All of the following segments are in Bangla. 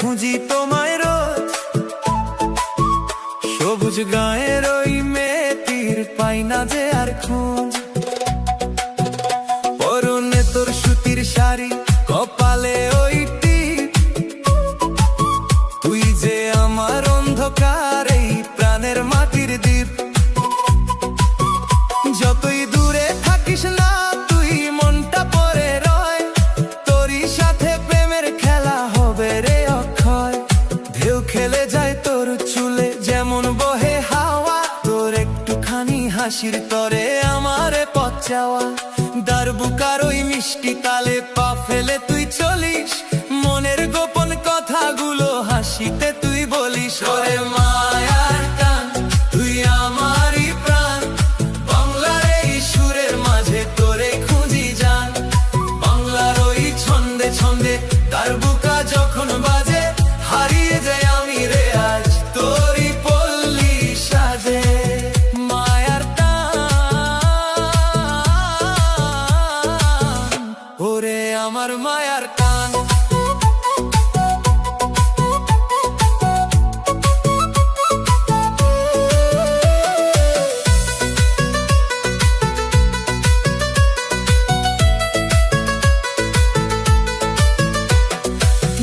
খুঁজি তোমায় রোজ। সবুজ গায়ের ওই মেয়েটির পাই না যে আর খোঁজ। পরনে তোর সুতির শাড়ি, কপালে ওই টিপ, তুই যে আমার অন্ধকার এই প্রাণের মাটির দ্বীপ। যতই দূরে থাকিস না তুই, মনটা পড়ে রয়, তোরই সাথে প্রেমের খেলা হবে রে অক্ষয়। ঢেউ খেলে যায় তোর চুলে যেমন বহে হাওয়া, তোর একটুখানি হাসির তরে আমারে পথ চাওয়া। দারবুকার ওই মিষ্টি তালে পা ফেলে তুই চলিস, মনের গোপন কথাগুলো হাসিতে তুই বলিস। ওরে মায়ার টান, তুই আমারই প্রাণ, বাংলার এই সুরের মাঝে তোরে খুঁজি জান। বাংলার ওই ছন্দে ছন্দে দারবুকা যখন বাজে, হারিয়ে যাই আমি রে আজ তোরই পল্লী সাজে। মায়ার টান, ওরে আমার মায়ার টান।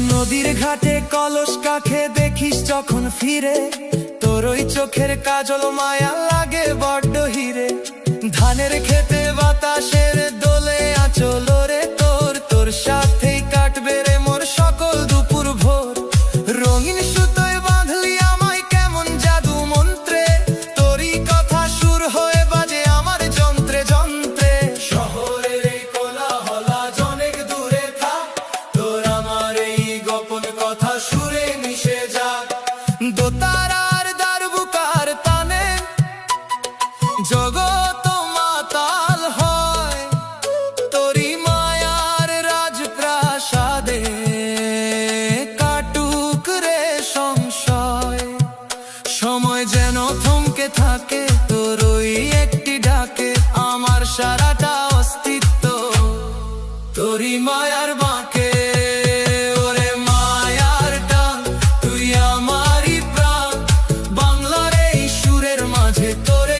নদীর ঘাটে কলস কাখে দেখিস যখন ফিরে, তোর ওই চোখের কাজল মায়া লাগে বড্ড হিরে। ধানের খেতে বাতাসের দোলে আঁচল রে তোর, তোর সাথেই কাটবে রে মোর সকল দুপুর ভোর। রঙিন সুতোয় বাঁধলি আমায় কেমন জাদু মন্ত্রে, তোরই কথা সুর হয়ে বাজে আমার যন্ত্রে যন্ত্রে। শহরের এই কোলাহলা অনেক দূরে থাক, তোর আমার এই গোপন কথা সুরে মিশে যাক। দোতারার দারবুকার টানে জগৎ মাতাল হয়, তোরই মায়ার রাজপ্রাসাদে কাটুক রে সংশয়। সময় যেন থমকে থাকে তোর ওই একটি ডাকে, আমার সারাটা অস্তিত্ব তোরই মায়ার